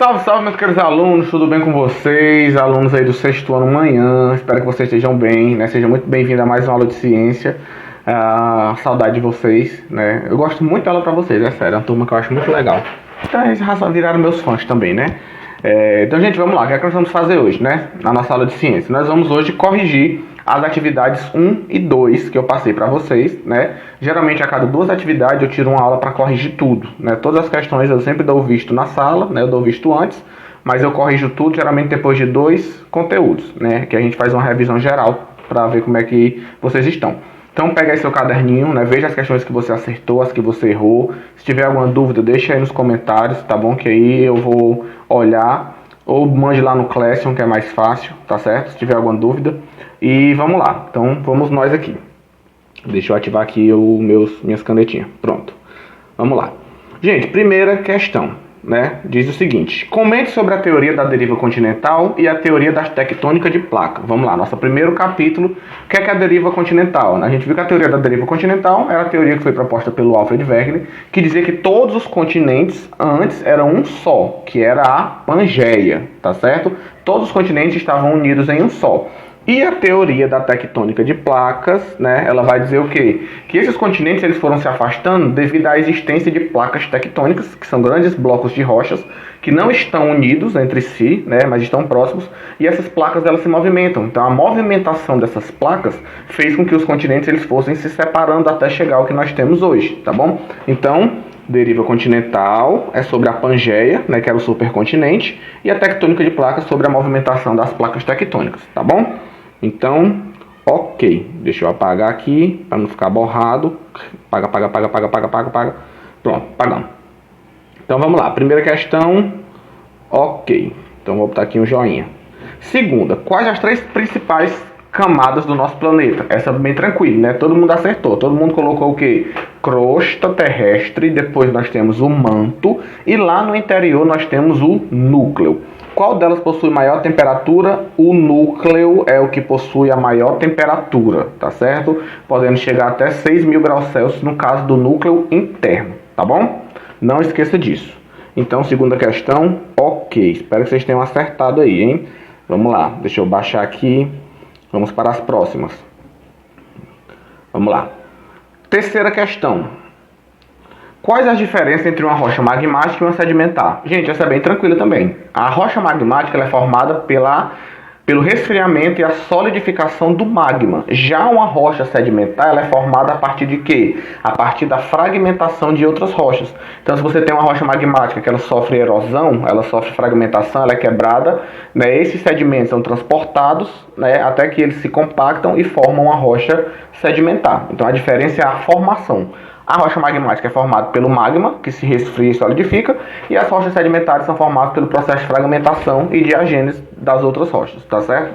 Salve, salve, meus queridos alunos, tudo bem com vocês? Alunos aí do sexto ano manhã, espero que vocês estejam bem, né? Sejam muito bem-vindos a mais uma aula de ciência. Saudade de vocês, né? Eu gosto muito dela pra vocês, é sério, é uma turma que eu acho muito legal. Então, eles viraram meus fãs também, né? Então, gente, vamos lá, o que é que nós vamos fazer hoje, né? Na nossa aula de ciência. Nós vamos hoje corrigir as atividades 1 e 2 que eu passei para vocês, né? Geralmente a cada duas atividades eu tiro uma aula para corrigir tudo, né? Todas as questões eu sempre dou visto na sala, né? Eu dou visto antes, mas eu corrijo tudo geralmente depois de 2 conteúdos, né? Que a gente faz uma revisão geral para ver como é que vocês estão. Então pega aí seu caderninho, né? Veja as questões que você acertou, as que você errou. Se tiver alguma dúvida, deixa aí nos comentários, tá bom? Que aí eu vou olhar. Ou mande lá no Classroom, que é mais fácil, tá certo? Se tiver alguma dúvida. E vamos lá. Então vamos nós aqui. Deixa eu ativar aqui minhas canetinhas. Pronto. Vamos lá. Gente, primeira questão, né? Diz o seguinte: comente sobre a teoria da deriva continental e a teoria da tectônica de placa. Vamos lá, nosso primeiro capítulo. O que é a deriva continental? A gente viu que a teoria da deriva continental era a teoria que foi proposta pelo Alfred Wegener, que dizia que todos os continentes antes eram um só, que era a Pangeia, tá certo? Todos os continentes estavam unidos em um só. E a teoria da tectônica de placas, né, ela vai dizer o quê? Que esses continentes eles foram se afastando devido à existência de placas tectônicas, que são grandes blocos de rochas, que não estão unidos entre si, né, mas estão próximos, e essas placas elas se movimentam. Então a movimentação dessas placas fez com que os continentes eles fossem se separando até chegar ao que nós temos hoje, tá bom? Então, deriva continental é sobre a Pangeia, né, que era o supercontinente, e a tectônica de placas sobre a movimentação das placas tectônicas, tá bom? Então, ok. Deixa eu apagar aqui para não ficar borrado. Apaga. Pronto, apagamos. Então vamos lá. Primeira questão, ok. Então vou botar aqui um joinha. Segunda, quais as 3 principais camadas do nosso planeta? Essa é bem tranquila, né? Todo mundo acertou. Todo mundo colocou o quê? Crosta terrestre, depois nós temos o manto e lá no interior nós temos o núcleo. Qual delas possui maior temperatura? O núcleo é o que possui a maior temperatura, tá certo? Podendo chegar até 6.000 graus Celsius no caso do núcleo interno, tá bom? Não esqueça disso. Então, segunda questão, ok. Espero que vocês tenham acertado aí, hein? Vamos lá, deixa eu baixar aqui. Vamos para as próximas. Vamos lá. Terceira questão. Quais as diferenças entre uma rocha magmática e uma sedimentar? Gente, essa é bem tranquila também. A rocha magmática ela é formada pelo resfriamento e a solidificação do magma. Já uma rocha sedimentar ela é formada a partir de quê? A partir da fragmentação de outras rochas. Então, se você tem uma rocha magmática que ela sofre erosão, ela sofre fragmentação, ela é quebrada, né? Esses sedimentos são transportados, né, até que eles se compactam e formam uma rocha sedimentar. Então, a diferença é a formação. A rocha magmática é formada pelo magma, que se resfria e solidifica, e as rochas sedimentares são formadas pelo processo de fragmentação e diagênese das outras rochas, tá certo?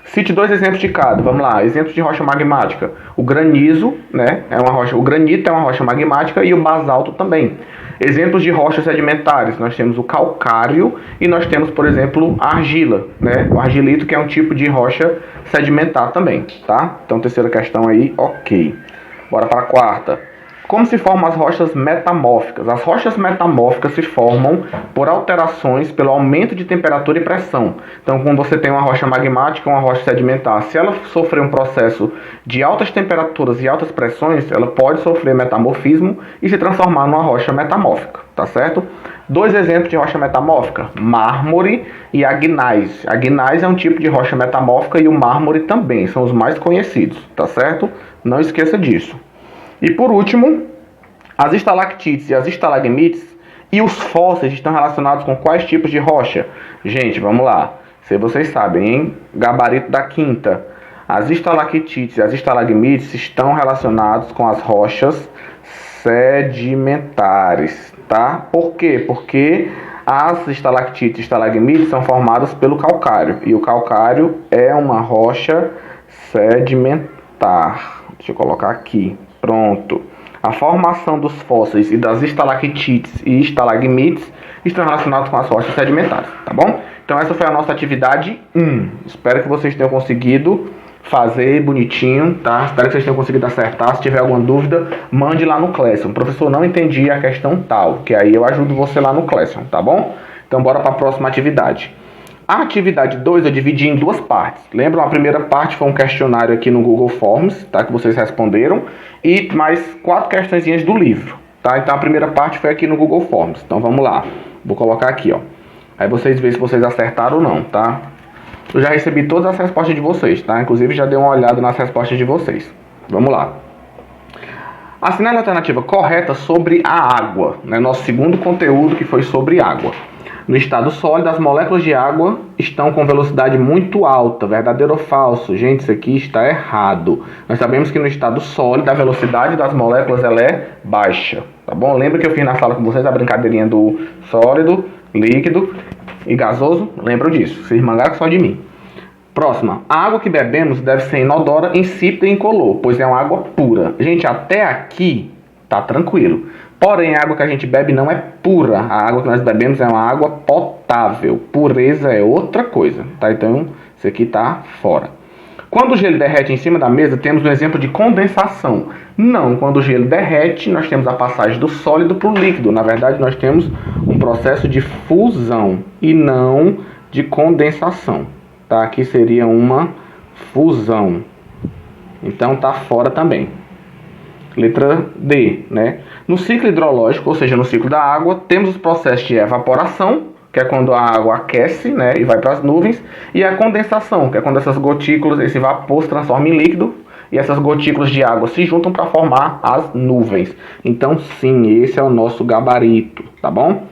Cite 2 exemplos de cada. Vamos lá, exemplos de rocha magmática. O granizo, né, o granito é uma rocha magmática e o basalto também. Exemplos de rochas sedimentares, nós temos o calcário e nós temos, por exemplo, a argila, né? O argilito, que é um tipo de rocha sedimentar também, tá? Então, terceira questão aí, ok. Bora para a quarta. Como se formam as rochas metamórficas? As rochas metamórficas se formam por alterações pelo aumento de temperatura e pressão. Então, quando você tem uma rocha magmática ou uma rocha sedimentar, se ela sofrer um processo de altas temperaturas e altas pressões, ela pode sofrer metamorfismo e se transformar numa rocha metamórfica, tá certo? 2 exemplos de rocha metamórfica, mármore e a gneiss. A gneiss é um tipo de rocha metamórfica e o mármore também, são os mais conhecidos, tá certo? Não esqueça disso. E por último, as estalactites e as estalagmites e os fósseis estão relacionados com quais tipos de rocha? Gente, vamos lá. Se vocês sabem, hein? Gabarito da quinta. As estalactites e as estalagmites estão relacionados com as rochas sedimentares, tá? Por quê? Porque as estalactites e estalagmites são formadas pelo calcário. E o calcário é uma rocha sedimentar. Deixa eu colocar aqui. Pronto. A formação dos fósseis e das estalactites e estalagmites estão relacionados com as rochas sedimentares, tá bom? Então essa foi a nossa atividade 1. Espero que vocês tenham conseguido fazer bonitinho, tá? Espero que vocês tenham conseguido acertar. Se tiver alguma dúvida, mande lá no Classroom. Professor, não entendi a questão tal, que aí eu ajudo você lá no Classroom, tá bom? Então, bora para a próxima atividade. A atividade 2 eu dividi em duas partes. Lembram? A primeira parte foi um questionário aqui no Google Forms, tá? Que vocês responderam. E mais 4 questõezinhas do livro, tá? Então, a primeira parte foi aqui no Google Forms. Então, vamos lá. Vou colocar aqui, ó. Aí vocês veem se vocês acertaram ou não, tá? Eu já recebi todas as respostas de vocês, tá? Inclusive, já dei uma olhada nas respostas de vocês. Vamos lá. Assinale a alternativa correta sobre a água, né? Nosso segundo conteúdo que foi sobre água. No estado sólido, as moléculas de água estão com velocidade muito alta. Verdadeiro ou falso? Gente, isso aqui está errado. Nós sabemos que no estado sólido, a velocidade das moléculas ela é baixa, tá bom? Lembra que eu fiz na sala com vocês a brincadeirinha do sólido, líquido e gasoso? Lembram disso? Vocês mangaram só de mim. Próxima. A água que bebemos deve ser inodora, insípida e incolor, pois é uma água pura. Gente, até aqui tá tranquilo. Porém, a água que a gente bebe não é pura. A água que nós bebemos é uma água potável. Pureza é outra coisa, tá? Então, isso aqui tá fora. Quando o gelo derrete em cima da mesa, temos um exemplo de condensação. Não, quando o gelo derrete, nós temos a passagem do sólido para o líquido. Na verdade, nós temos um processo de fusão e não de condensação. Tá? Aqui seria uma fusão. Então, tá fora também. Letra D, né? No ciclo hidrológico, ou seja, no ciclo da água, temos os processos de evaporação, que é quando a água aquece, né, e vai para as nuvens, e a condensação, que é quando essas gotículas, esse vapor se transforma em líquido, e essas gotículas de água se juntam para formar as nuvens. Então, sim, esse é o nosso gabarito, tá bom?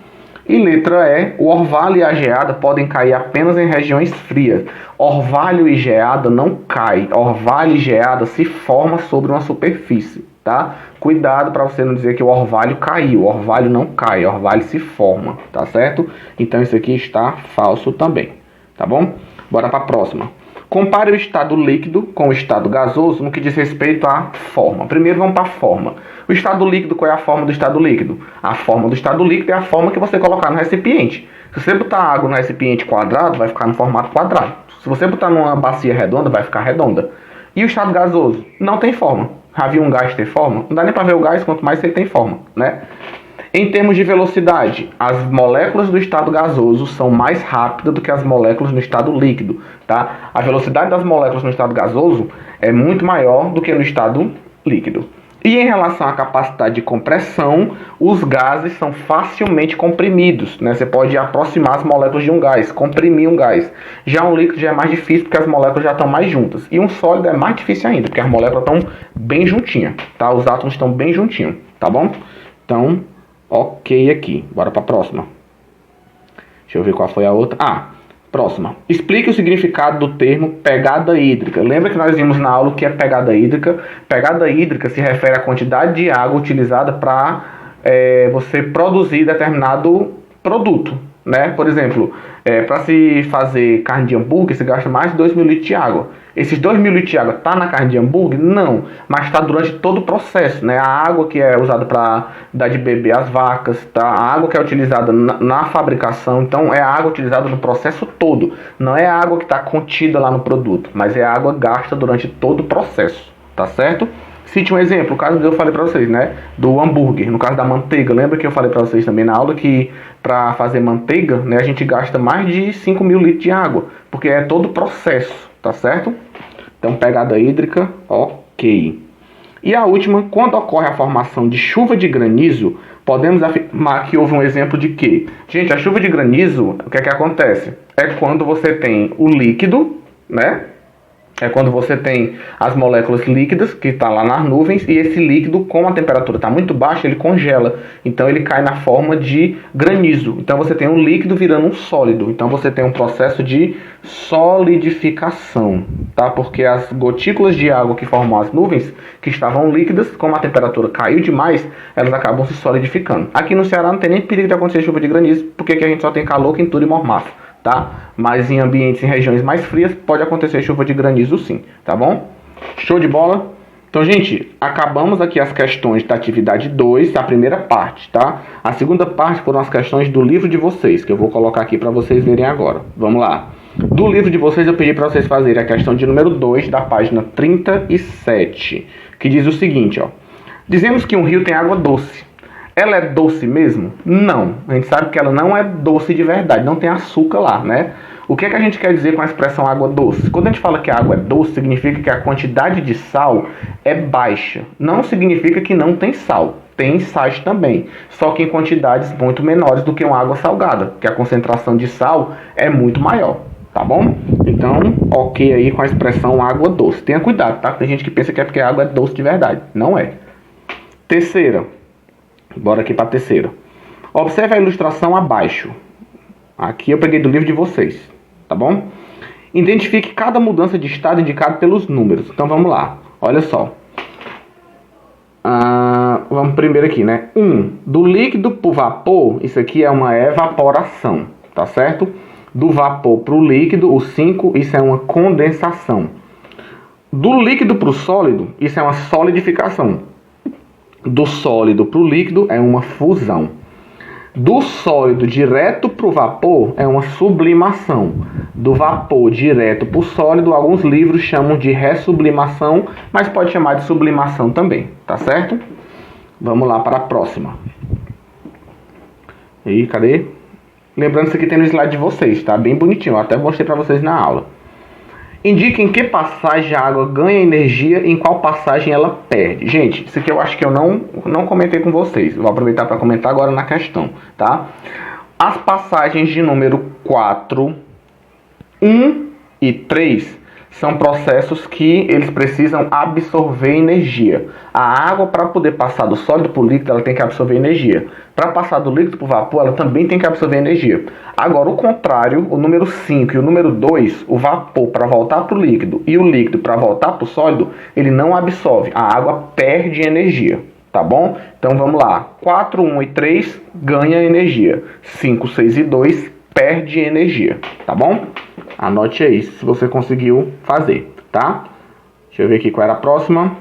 E letra E, o orvalho e a geada podem cair apenas em regiões frias. Orvalho e geada não cai. Orvalho e geada se forma sobre uma superfície, tá? Cuidado para você não dizer que o orvalho caiu. O orvalho não cai, o orvalho se forma, tá certo? Então isso aqui está falso também, tá bom? Bora para a próxima. Compare o estado líquido com o estado gasoso no que diz respeito à forma. Primeiro vamos para a forma. O estado líquido, qual é a forma do estado líquido? A forma do estado líquido é a forma que você colocar no recipiente. Se você botar água no recipiente quadrado, vai ficar no formato quadrado. Se você botar numa bacia redonda, vai ficar redonda. E o estado gasoso? Não tem forma. Já viu um gás ter forma? Não dá nem para ver o gás, quanto mais ele tem forma, né? Em termos de velocidade, as moléculas do estado gasoso são mais rápidas do que as moléculas no estado líquido, tá? A velocidade das moléculas no estado gasoso é muito maior do que no estado líquido. E em relação à capacidade de compressão, os gases são facilmente comprimidos, né? Você pode aproximar as moléculas de um gás, comprimir um gás. Já um líquido já é mais difícil porque as moléculas já estão mais juntas. E um sólido é mais difícil ainda, porque as moléculas estão bem juntinhas, tá? Os átomos estão bem juntinhos, tá bom? Então, ok aqui. Bora para a próxima. Deixa eu ver qual foi a outra. Próxima. Explique o significado do termo pegada hídrica. Lembra que nós vimos na aula o que é pegada hídrica? Pegada hídrica se refere à quantidade de água utilizada para você produzir determinado produto, né? Por exemplo, para se fazer carne de hambúrguer, você gasta mais de 2 mil litros de água. Esses 2 mil litros de água tá na carne de hambúrguer? Não, mas está durante todo o processo, né? A água que é usada para dar de beber às vacas, tá? A água que é utilizada na fabricação, então é a água utilizada no processo todo. Não é a água que está contida lá no produto, mas é a água gasta durante todo o processo, tá certo? Cite um exemplo, o caso que eu falei para vocês, né? Do hambúrguer, no caso da manteiga. Lembra que eu falei para vocês também na aula que para fazer manteiga, né, a gente gasta mais de 5 mil litros de água, porque é todo o processo, tá certo? Então, pegada hídrica, ok. E a última, quando ocorre a formação de chuva de granizo, podemos afirmar que houve um exemplo de quê? Gente, a chuva de granizo, o que é que acontece? É quando você tem o líquido, né? É quando você tem as moléculas líquidas que estão lá nas nuvens e esse líquido, como a temperatura está muito baixa, ele congela. Então ele cai na forma de granizo. Então você tem um líquido virando um sólido. Então você tem um processo de solidificação, tá? Porque as gotículas de água que formam as nuvens, que estavam líquidas, como a temperatura caiu demais, elas acabam se solidificando. Aqui no Ceará não tem nem perigo de acontecer chuva de granizo, porque aqui a gente só tem calor, quentura e mormaço. Tá? Mas em ambientes, em regiões mais frias, pode acontecer chuva de granizo sim, tá bom? Show de bola? Então, gente, acabamos aqui as questões da atividade 2, a primeira parte, tá? A segunda parte foram as questões do livro de vocês, que eu vou colocar aqui para vocês verem agora. Vamos lá. Do livro de vocês, eu pedi para vocês fazerem a questão de número 2, da página 37, que diz o seguinte, ó. Dizemos que um rio tem água doce. Ela é doce mesmo? Não. A gente sabe que ela não é doce de verdade, não tem açúcar lá, né? O que é que a gente quer dizer com a expressão água doce? Quando a gente fala que a água é doce, significa que a quantidade de sal é baixa. Não significa que não tem sal. Tem sais também, só que em quantidades muito menores do que uma água salgada, que a concentração de sal é muito maior, tá bom? Então, ok aí com a expressão água doce. Tenha cuidado, tá? Tem gente que pensa que é porque a água é doce de verdade. Não é. Terceira. Bora aqui para a terceira. Observe a ilustração abaixo. Aqui eu peguei do livro de vocês, tá bom? Identifique cada mudança de estado indicada pelos números. Então vamos lá. Olha só. Vamos primeiro aqui, né? 1. Do líquido para o vapor, isso aqui é uma evaporação, tá certo? Do vapor para o líquido, o 5, isso é uma condensação. Do líquido para o sólido, isso é uma solidificação. Do sólido para o líquido é uma fusão. Do sólido direto para o vapor é uma sublimação. Do vapor direto para o sólido, alguns livros chamam de ressublimação, mas pode chamar de sublimação também, tá certo? Vamos lá para a próxima. E cadê? Lembrando, isso aqui tem no slide de vocês, tá? Bem bonitinho, eu até mostrei para vocês na aula. Indique em que passagem a água ganha energia e em qual passagem ela perde. Gente, isso aqui eu acho que eu não comentei com vocês. Vou aproveitar para comentar agora na questão, tá? As passagens de número 4, 1 e 3 são processos que eles precisam absorver energia. A água, para poder passar do sólido para o líquido, ela tem que absorver energia. Para passar do líquido para o vapor, ela também tem que absorver energia. Agora, o contrário, o número 5 e o número 2, o vapor para voltar para o líquido e o líquido para voltar para o sólido, ele não absorve. A água perde energia, tá bom? Então, vamos lá. 4, 1 e 3 ganha energia. 5, 6 e 2 perde energia, tá bom? Anote aí se você conseguiu fazer, tá? Deixa eu ver aqui qual era a próxima.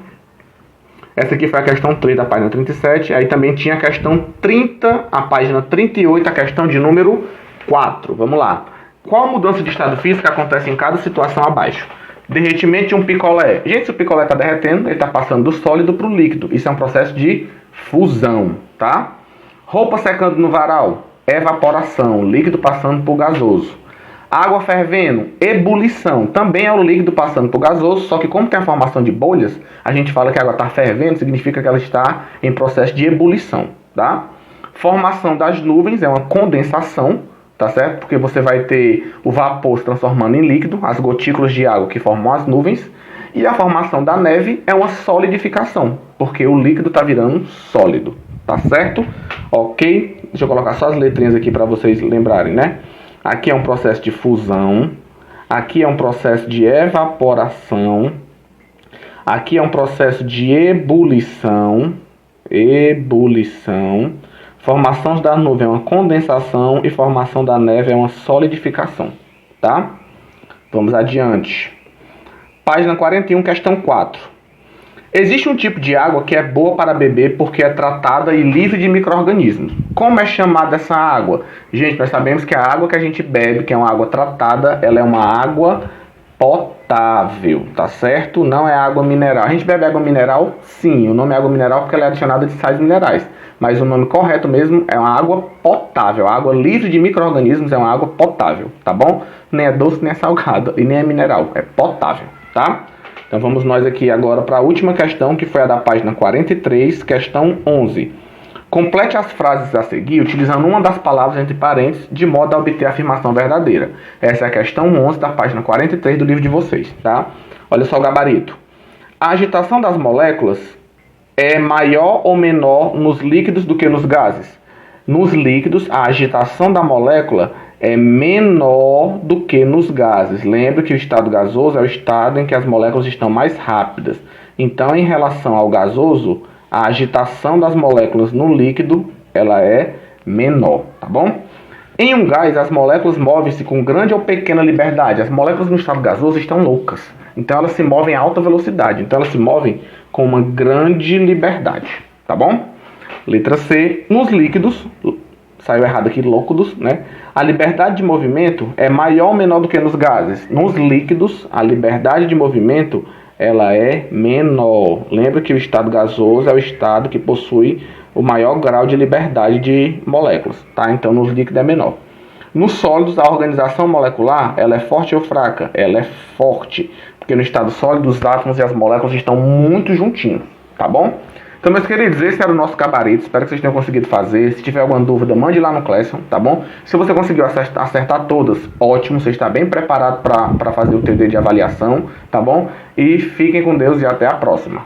Essa aqui foi a questão 3 da página 37. Aí também tinha a questão 30, a página 38, a questão de número 4. Vamos lá. Qual mudança de estado físico acontece em cada situação abaixo? Derretimento de um picolé. Gente, se o picolé está derretendo, ele está passando do sólido para o líquido. Isso é um processo de fusão, tá? Roupa secando no varal. Evaporação. Líquido passando por gasoso. Água fervendo, ebulição, também é o líquido passando por gasoso, só que como tem a formação de bolhas, a gente fala que a água está fervendo, significa que ela está em processo de ebulição, tá? Formação das nuvens é uma condensação, tá certo? Porque você vai ter o vapor se transformando em líquido, as gotículas de água que formam as nuvens, e a formação da neve é uma solidificação, porque o líquido está virando sólido, tá certo? Ok? Deixa eu colocar só as letrinhas aqui para vocês lembrarem, né? Aqui é um processo de fusão, aqui é um processo de evaporação, aqui é um processo de ebulição, formação da nuvem é uma condensação e formação da neve é uma solidificação, tá? Vamos adiante. Página 41, questão 4. Existe um tipo de água que é boa para beber porque é tratada e livre de micro-organismos. Como é chamada essa água? Gente, nós sabemos que a água que a gente bebe, que é uma água tratada, ela é uma água potável, tá certo? Não é água mineral. A gente bebe água mineral? Sim, o nome é água mineral porque ela é adicionada de sais minerais. Mas o nome correto mesmo é uma água potável. A água livre de micro-organismos é uma água potável, tá bom? Nem é doce, nem é salgada e nem é mineral. É potável, tá? Então vamos nós aqui agora para a última questão, que foi a da página 43, questão 11. Complete as frases a seguir utilizando uma das palavras entre parênteses, de modo a obter a afirmação verdadeira. Essa é a questão 11 da página 43 do livro de vocês, tá? Olha só o gabarito. A agitação das moléculas é maior ou menor nos líquidos do que nos gases? Nos líquidos, a agitação da molécula é menor do que nos gases. Lembre que o estado gasoso é o estado em que as moléculas estão mais rápidas. Então, em relação ao gasoso, a agitação das moléculas no líquido ela é menor, tá bom? Em um gás, as moléculas movem-se com grande ou pequena liberdade. As moléculas no estado gasoso estão loucas. Então, elas se movem a alta velocidade. Então, elas se movem com uma grande liberdade, tá bom? Letra C. Nos líquidos... Saiu errado aqui, líquidos, né? A liberdade de movimento é maior ou menor do que nos gases? Nos líquidos, a liberdade de movimento ela é menor. Lembra que o estado gasoso é o estado que possui o maior grau de liberdade de moléculas, tá? Então, nos líquidos é menor. Nos sólidos, a organização molecular, ela é forte ou fraca? Ela é forte, porque no estado sólido, os átomos e as moléculas estão muito juntinhos, tá bom? Então, meus queridos, esse era o nosso gabarito. Espero que vocês tenham conseguido fazer. Se tiver alguma dúvida, mande lá no Classroom, tá bom? Se você conseguiu acertar todas, ótimo. Você está bem preparado para fazer o TD de avaliação, tá bom? E fiquem com Deus e até a próxima.